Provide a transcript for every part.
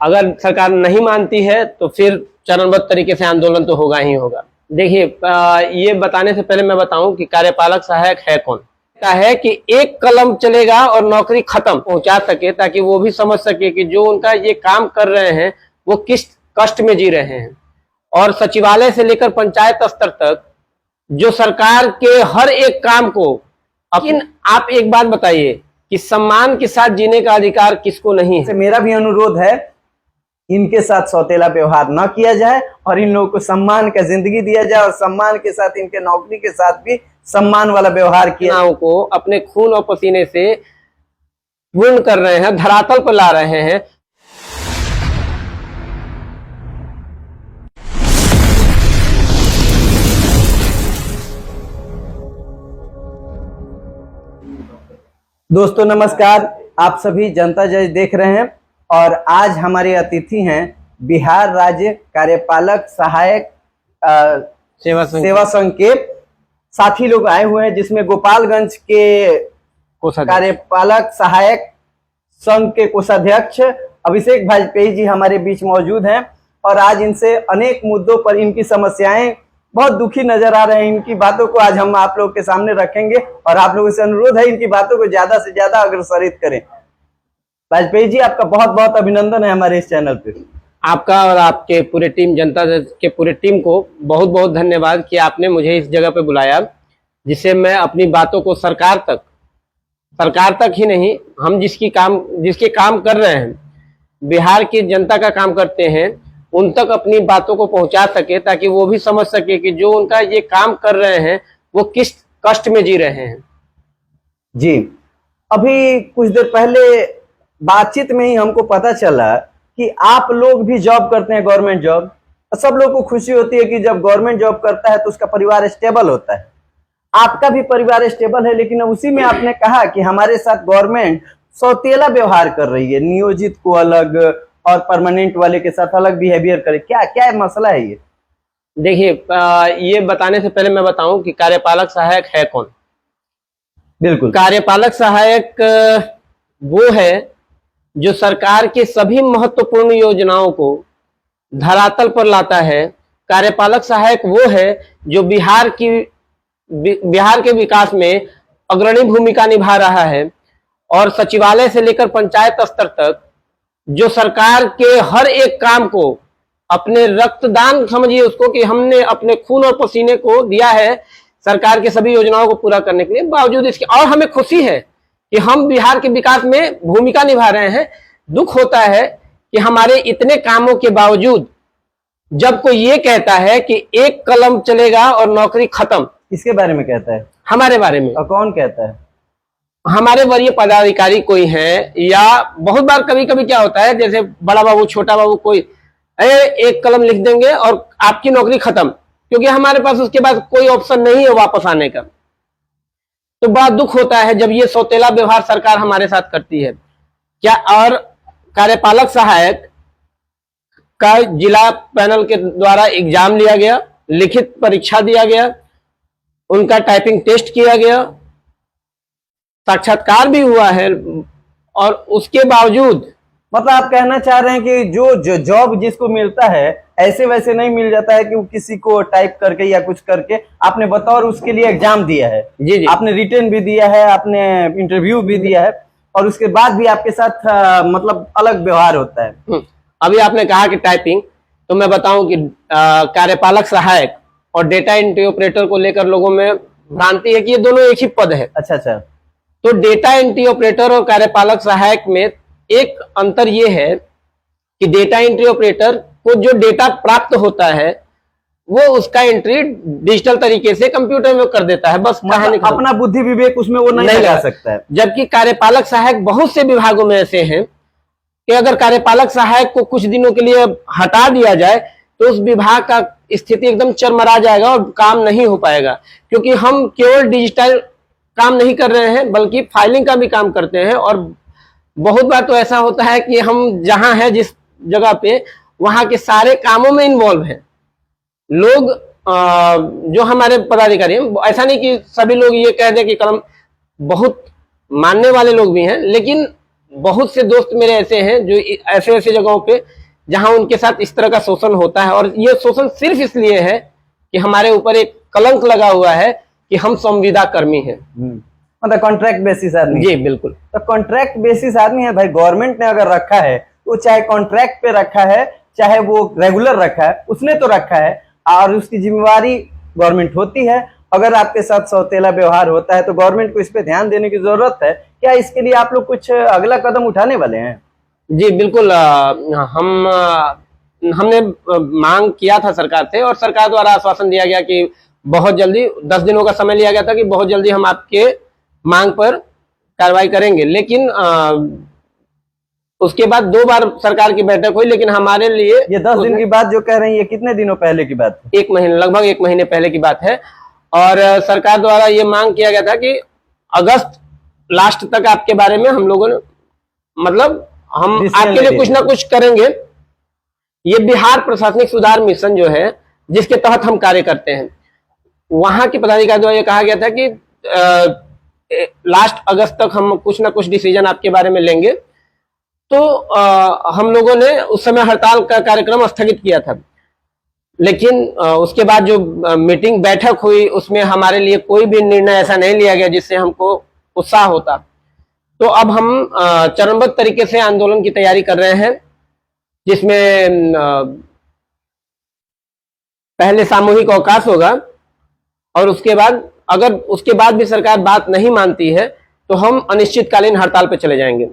अगर सरकार नहीं मानती है तो फिर चरणबद्ध तरीके से आंदोलन तो होगा ही होगा। देखिए, ये बताने से पहले मैं बताऊं कि कार्यपालक सहायक है कौन। है कि एक कलम चलेगा और नौकरी खत्म पहुंचा सके, ताकि वो भी समझ सके कि जो उनका ये काम कर रहे हैं वो किस कष्ट में जी रहे हैं। और सचिवालय से लेकर पंचायत स्तर तक जो सरकार के हर एक काम को, लेकिन आप एक बात बताइए कि सम्मान के साथ जीने का अधिकार किसको नहीं है। मेरा भी अनुरोध है, इनके साथ सौतेला व्यवहार न किया जाए और इन लोगों को सम्मान का जिंदगी दिया जाए और सम्मान के साथ इनके नौकरी के साथ भी सम्मान वाला व्यवहार किया। को अपने खून और पसीने से पूर्ण कर रहे हैं, धरातल पर ला रहे हैं। दोस्तों नमस्कार, आप सभी जनता जज देख रहे हैं और आज हमारे अतिथि हैं बिहार राज्य कार्यपालक सहायक सेवा संघ के साथी लोग आए हुए हैं, जिसमें गोपालगंज के कार्यपालक सहायक संघ के कोषाध्यक्ष अभिषेक वाजपेयी जी हमारे बीच मौजूद हैं और आज इनसे अनेक मुद्दों पर इनकी समस्याएं बहुत दुखी नजर आ रहे हैं। इनकी बातों को आज हम आप लोग के सामने रखेंगे और आप लोगों से अनुरोध है इनकी बातों को ज्यादा से ज्यादा अग्रसरित करें। वाजपेयी जी, आपका बहुत बहुत अभिनंदन है हमारे इस चैनल पे। आपका और आपके पूरे टीम, जनता के पूरे टीम को बहुत बहुत धन्यवाद कि आपने मुझे इस जगह पे बुलाया, जिससे मैं अपनी बातों को सरकार तक ही नहीं, हम जिसके काम कर रहे हैं, बिहार की जनता का काम करते हैं, उन तक अपनी बातों को पहुंचा सके, ताकि वो भी समझ सके कि जो उनका ये काम कर रहे हैं वो किस कष्ट में जी रहे हैं। जी, अभी कुछ देर पहले बातचीत में ही हमको पता चला कि आप लोग भी जॉब करते हैं, गवर्नमेंट जॉब। सब लोग को खुशी होती है कि जब गवर्नमेंट जॉब करता है तो उसका परिवार स्टेबल होता है। आपका भी परिवार स्टेबल है, लेकिन उसी में आपने कहा कि हमारे साथ गवर्नमेंट सौतेला व्यवहार कर रही है, नियोजित को अलग और परमानेंट वाले के साथ अलग बिहेवियर करे। क्या क्या मसला है ये? देखिए, ये बताने से पहले मैं बताऊं कि कार्यपालक सहायक है कौन। बिल्कुल, कार्यपालक सहायक वो है जो सरकार के सभी महत्वपूर्ण योजनाओं को धरातल पर लाता है। कार्यपालक सहायक वो है जो बिहार के विकास में अग्रणी भूमिका निभा रहा है और सचिवालय से लेकर पंचायत स्तर तक जो सरकार के हर एक काम को, अपने रक्तदान समझिए उसको, कि हमने अपने खून और पसीने को दिया है सरकार के सभी योजनाओं को पूरा करने के लिए। बावजूद इसके, और हमें खुशी है कि हम बिहार के विकास में भूमिका निभा रहे हैं। दुख होता है कि हमारे इतने कामों के बावजूद जब कोई ये कहता है कि एक कलम चलेगा और नौकरी खत्म। किसके बारे में कहता है? हमारे बारे में। और कौन कहता है? हमारे वरीय पदाधिकारी कोई हैं, या बहुत बार कभी कभी क्या होता है, जैसे बड़ा बाबू छोटा बाबू कोई एक कलम लिख देंगे और आपकी नौकरी खत्म, क्योंकि हमारे पास उसके बाद कोई ऑप्शन नहीं है वापस आने का। तो बड़ा दुख होता है जब ये सौतेला व्यवहार सरकार हमारे साथ करती है। क्या और कार्यपालक सहायक का जिला पैनल के द्वारा एग्जाम लिया गया, लिखित परीक्षा दिया गया, उनका टाइपिंग टेस्ट किया गया, साक्षात्कार भी हुआ है, और उसके बावजूद मतलब आप कहना चाह रहे हैं कि जो जॉब जिसको मिलता है ऐसे वैसे नहीं मिल जाता है कि वो किसी को टाइप करके या कुछ करके। आपने बतौर उसके लिए एग्जाम दिया है। जी, आपने रिटर्न भी दिया है, आपने इंटरव्यू भी दिया है और उसके बाद भी आपके साथ मतलब अलग व्यवहार होता है। अभी आपने कहा कि टाइपिंग, तो मैं बताऊं कि कार्यपालक सहायक और डेटा एंट्री ऑपरेटर को लेकर लोगों में भ्रांति है कि ये दोनों एक ही पद है। अच्छा। तो डेटा एंट्री ऑपरेटर और कार्यपालक सहायक में एक अंतर ये है कि डेटा एंट्री ऑपरेटर को जो डेटा प्राप्त होता है वो उसका एंट्री डिजिटल तरीके से कंप्यूटर में कर देता है, बस मतलब अपना बुद्धि विवेक उसमें वो नहीं लगा सकता है। जबकि कार्यपालक सहायक, बहुत से विभागों में ऐसे हैं कि अगर कार्यपालक सहायक को कुछ दिनों के लिए हटा दिया जाए तो उस विभाग का स्थिति एकदम चरमरा जाएगा और काम नहीं हो पाएगा, क्योंकि हम केवल डिजिटल काम नहीं कर रहे हैं बल्कि फाइलिंग का भी काम करते हैं। और बहुत बार तो ऐसा होता है कि हम जहां हैं, जिस जगह पे, वहां के सारे कामों में इन्वॉल्व हैं लोग। जो हमारे पदाधिकारी हैं, ऐसा नहीं कि सभी लोग ये कह दें कि कलम, बहुत मानने वाले लोग भी हैं, लेकिन बहुत से दोस्त मेरे ऐसे हैं जो ऐसे ऐसे जगहों पे जहां उनके साथ इस तरह का शोषण होता है, और ये शोषण सिर्फ इसलिए है कि हमारे ऊपर एक कलंक लगा हुआ है कि हम संविदा कर्मी हैं। मतलब कॉन्ट्रैक्ट बेसिस आदमी। जी बिल्कुल। तो कॉन्ट्रैक्ट बेसिस आदमी है भाई, गवर्नमेंट ने अगर रखा है तो चाहे कॉन्ट्रैक्ट पे रखा है चाहे वो रेगुलर रखा है, उसने तो रखा है और उसकी जिम्मेवारी गवर्नमेंट होती है। अगर आपके साथ सौतेला व्यवहार होता है तो गवर्नमेंट को इस पे ध्यान देने की जरूरत है। क्या इसके लिए आप लोग कुछ अगला कदम उठाने वाले हैं? जी बिल्कुल। हमने मांग किया था सरकार से, और सरकार द्वारा आश्वासन दिया गया कि बहुत जल्दी, 10 दिनों का समय लिया गया था कि बहुत जल्दी हम आपके मांग पर कार्रवाई करेंगे। लेकिन उसके बाद 2 बार सरकार की बैठक हुई, लेकिन हमारे लिए ये 10 दिन की बात जो कह रहे हैं ये कितने दिनों पहले की बात है? 1 महीने, लगभग 1 महीने पहले की बात है। और सरकार द्वारा ये मांग किया गया था कि अगस्त लास्ट तक आपके बारे में हम लोगों ने, मतलब हम आपके लिए कुछ ना कुछ करेंगे। ये बिहार प्रशासनिक सुधार मिशन जो है, जिसके तहत हम कार्य करते हैं, वहां के पदाधिकारी द्वारा ये कहा गया था कि लास्ट अगस्त तक हम कुछ ना कुछ डिसीजन आपके बारे में लेंगे। तो हम लोगों ने उस समय हड़ताल का कार्यक्रम स्थगित किया था, लेकिन उसके बाद जो मीटिंग बैठक हुई उसमें हमारे लिए कोई भी निर्णय ऐसा नहीं लिया गया जिससे हमको उत्साह होता। तो अब हम चरणबद्ध तरीके से आंदोलन की तैयारी कर रहे हैं, जिसमें पहले सामूहिक अवकाश होगा, और उसके बाद अगर उसके बाद भी सरकार बात नहीं मानती है तो हम अनिश्चितकालीन हड़ताल पर चले जाएंगे।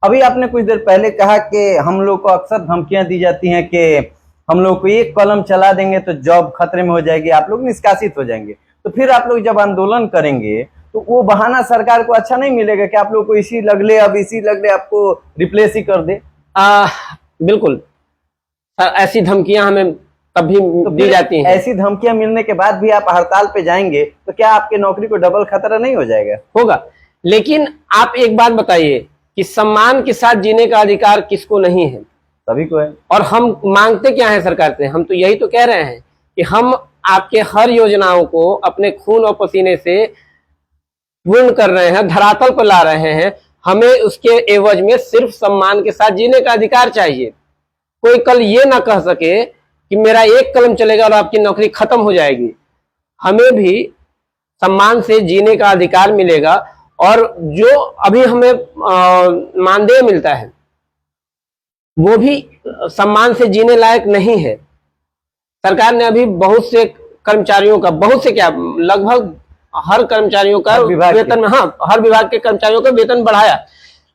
अभी आपने कुछ देर पहले कहा कि हम लोग को अक्सर धमकियां दी जाती हैं कि हम लोग को एक कलम चला देंगे तो जॉब खतरे में हो जाएगी, आप लोग निष्कासित हो जाएंगे। तो फिर आप लोग जब आंदोलन करेंगे तो वो बहाना सरकार को अच्छा नहीं मिलेगा कि आप लोग को इसी लगले, अब इसी लगले आपको रिप्लेस ही कर दे? बिल्कुल सर, ऐसी धमकियां हमें तभी तो दी जाती हैं। ऐसी धमकियां मिलने के बाद भी आप हड़ताल पे जाएंगे तो क्या आपके नौकरी को डबल खतरा नहीं हो जाएगा? होगा। लेकिन आप एक बात बताइए कि सम्मान के साथ जीने का अधिकार किसको नहीं है? सभी को है। और हम मांगते क्या है सरकार से? हम तो यही तो कह रहे हैं कि हम आपके हर योजनाओं को अपने खून और पसीने से पूर्ण कर रहे हैं, धरातल पर ला रहे हैं। हमें उसके एवज में सिर्फ सम्मान के साथ जीने का अधिकार चाहिए। कोई कल ये ना कह सके कि मेरा एक कलम चलेगा और आपकी नौकरी खत्म हो जाएगी। हमें भी सम्मान से जीने का अधिकार मिलेगा, और जो अभी हमें मानदेय मिलता है वो भी सम्मान से जीने लायक नहीं है। सरकार ने अभी बहुत से कर्मचारियों का, बहुत से क्या, लगभग हर कर्मचारियों का वेतन में, हाँ, हर विभाग के कर्मचारियों का वेतन बढ़ाया,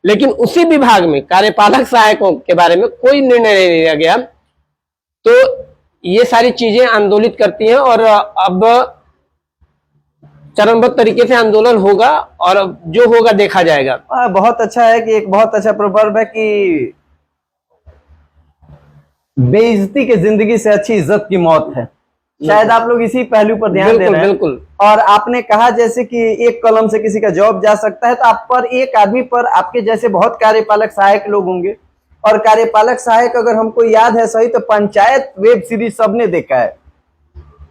लेकिन उसी विभाग में कार्यपालक सहायकों के बारे में कोई निर्णय नहीं लिया गया। तो ये सारी चीजें आंदोलित करती हैं, और अब चरणबद्ध तरीके से आंदोलन होगा और जो होगा देखा जाएगा। बहुत अच्छा है कि एक बहुत अच्छा प्रोवर्ब है कि बेइज्जती की जिंदगी से अच्छी इज्जत की मौत है। शायद आप लोग इसी पहलू पर ध्यान दे रहे हैं। बिल्कुल। और आपने कहा जैसे कि एक कलम से किसी का जॉब जा सकता है, तो आप पर, एक आदमी पर आपके जैसे बहुत कार्यपालक सहायक लोग होंगे। और कार्यपालक सहायक, अगर हमको याद है सही, तो पंचायत वेब सीरीज सबने देखा है,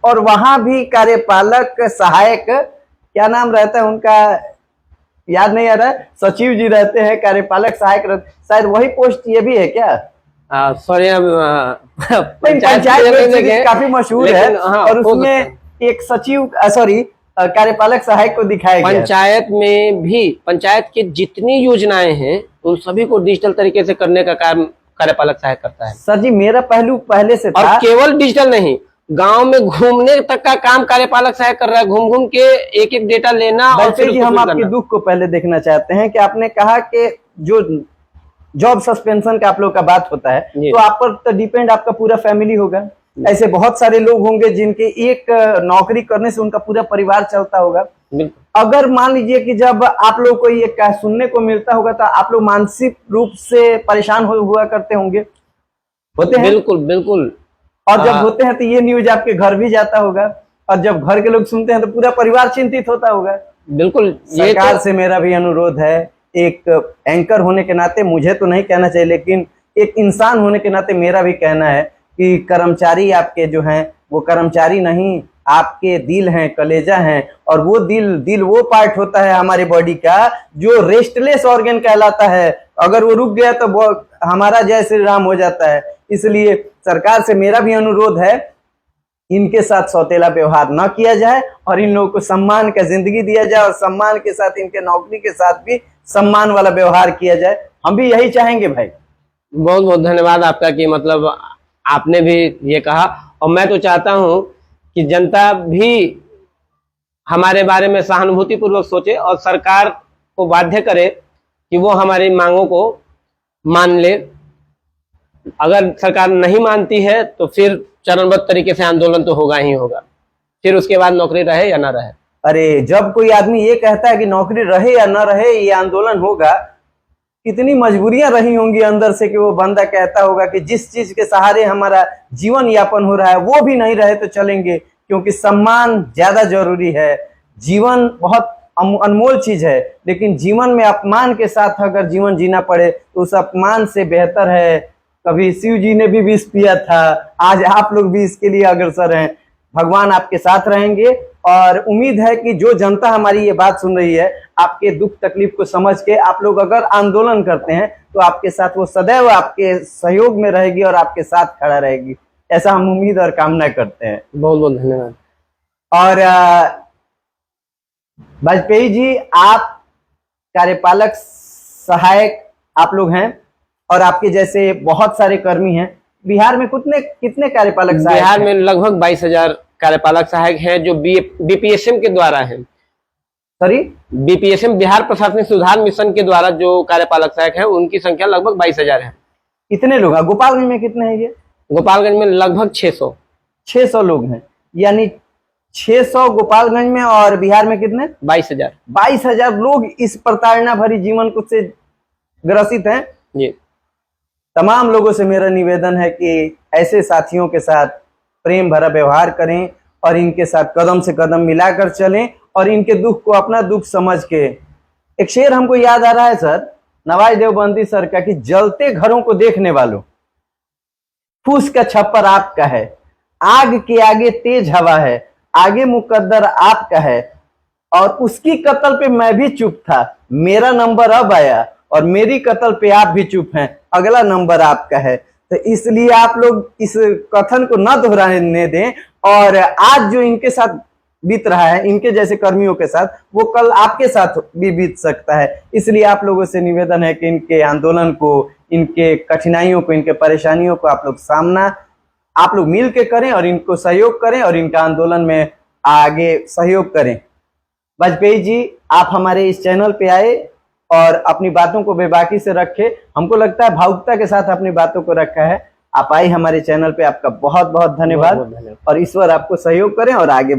और वहां भी कार्यपालक सहायक, क्या नाम रहता है उनका, याद नहीं आ रहा है, सचिव जी रहते हैं, कार्यपालक सहायक शायद वही पोस्ट ये भी है क्या? सॉरी, पंचायत काफी मशहूर है। हाँ, और उसमें एक सचिव, सॉरी, कार्यपालक सहायक को दिखाया गया। पंचायत में भी पंचायत की जितनी योजनाएं हैं उन सभी को डिजिटल तरीके से करने का काम कार्यपालक सहायक करता है। सर जी, मेरा पहलू पहले से था। और केवल डिजिटल नहीं, गांव में घूमने तक का काम कार्यपालक सहायक कर रहा है। घूम घूम के एक एक डेटा लेना। और फिर जी, हम आपके दुख को पहले देखना चाहते हैं कि आपने कहा कि जो जॉब सस्पेंशन का आप लोग का बात होता है, तो आप पर तो डिपेंड आपका पूरा फैमिली होगा। ऐसे बहुत सारे लोग होंगे जिनके एक नौकरी करने से उनका पूरा परिवार चलता होगा। अगर मान लीजिए कि जब आप लोग को ये सुनने को मिलता होगा तो आप लोग मानसिक रूप से परेशान हुआ करते होंगे, होते हैं? बिल्कुल बिल्कुल। और जब होते हैं तो ये न्यूज आपके घर भी जाता होगा, और जब घर के लोग सुनते हैं तो पूरा परिवार चिंतित होता होगा। बिल्कुल। सरकार से मेरा भी अनुरोध है, एक एंकर होने के नाते, मुझे तो नहीं कहना चाहिए लेकिन एक इंसान होने के नाते मेरा भी कहना है कि कर्मचारी आपके जो हैं वो कर्मचारी नहीं, आपके दिल हैं, कलेजा हैं। और वो दिल वो पार्ट होता है हमारे बॉडी का जो रेस्टलेस ऑर्गन कहलाता है। अगर वो रुक गया तो हमारा जय श्री राम हो जाता है। इसलिए सरकार से मेरा भी अनुरोध है, इनके साथ सौतेला व्यवहार न किया जाए और इन लोगों को सम्मान का जिंदगी दिया जाए और सम्मान के साथ इनके नौकरी के साथ भी सम्मान वाला व्यवहार किया जाए। हम भी यही चाहेंगे भाई। बहुत बहुत धन्यवाद आपका कि मतलब आपने भी ये कहा, और मैं तो चाहता हूं कि जनता भी हमारे बारे में सहानुभूति पूर्वक सोचे और सरकार को बाध्य करे कि वो हमारी मांगों को मान ले। अगर सरकार नहीं मानती है तो फिर चरणबद्ध तरीके से आंदोलन तो होगा ही होगा, फिर उसके बाद नौकरी रहे या ना रहे। अरे जब कोई आदमी ये कहता है कि नौकरी रहे या ना रहे ये आंदोलन होगा, कितनी मजबूरियां रही होंगी अंदर से कि वो बंदा कहता होगा कि जिस चीज के सहारे हमारा जीवन यापन हो रहा है वो भी नहीं रहे तो चलेंगे, क्योंकि सम्मान ज्यादा जरूरी है। जीवन बहुत अनमोल चीज है, लेकिन जीवन में अपमान के साथ अगर जीवन जीना पड़े तो उस अपमान से बेहतर है। कभी शिव जी ने भी विष पिया था, आज आप लोग भी इसके लिए अग्रसर हैं। भगवान आपके साथ रहेंगे और उम्मीद है कि जो जनता हमारी ये बात सुन रही है, आपके दुख तकलीफ को समझ के आप लोग अगर आंदोलन करते हैं तो आपके साथ वो सदैव आपके सहयोग में रहेगी और आपके साथ खड़ा रहेगी। ऐसा हम उम्मीद और कामना करते हैं। बहुत बहुत धन्यवाद। और वाजपेयी जी, आप कार्यपालक सहायक आप लोग हैं और आपके जैसे बहुत सारे कर्मी हैं। बिहार में कितने कार्यपालक सहायक बिहार में लगभग 22,000 कार्यपालक सहायक हैं जो बीपीएसएम के द्वारा है। सॉरी, बीपीएसएम बिहार प्रशासनिक सुधार मिशन के द्वारा जो कार्यपालक सहायक हैं उनकी संख्या लगभग 22,000 है। कितने लोग हैं? गोपालगंज में कितने हैं ये? गोपालगंज में लगभग 600 लोग हैं, यानी 600 गोपालगंज में, और बिहार में कितने? 22,000 लोग इस प्रताड़ना भरी जीवन को से ग्रसित हैं। जी। तमाम लोगों से मेरा निवेदन है कि ऐसे साथियों के साथ प्रेम भरा व्यवहार करें और इनके साथ कदम से कदम मिलाकर चलें और इनके दुख को अपना दुख समझ के। एक शेर हमको याद आ रहा है सर, नवाज देवबंदी सर का, कि जलते घरों को देखने वालों, फूस का छप्पर आपका है, आग के आगे तेज हवा है, आगे मुकद्दर आपका है, और उसकी कत्ल पे मैं भी चुप था, मेरा नंबर अब आया और मेरी कत्ल पे आप भी चुप हैं, अगला नंबर आपका है। तो इसलिए आप लोग इस कथन को न दोहराने दें, और आज जो इनके साथ बीत रहा है, इनके जैसे कर्मियों के साथ, वो कल आपके साथ भी बीत सकता है। इसलिए आप लोगों से निवेदन है कि इनके आंदोलन को, इनके कठिनाइयों को, इनके परेशानियों को आप लोग मिल के करें और इनको सहयोग करें और इनका आंदोलन में आगे सहयोग करें। वाजपेयी जी, आप हमारे इस चैनल पे आए और अपनी बातों को बेबाकी से रखे। हमको लगता है भावुकता के साथ अपनी बातों को रखा है। आप आए हमारे चैनल पे, आपका बहुत बहुत धन्यवाद। और ईश्वर आपको सहयोग करें और आगे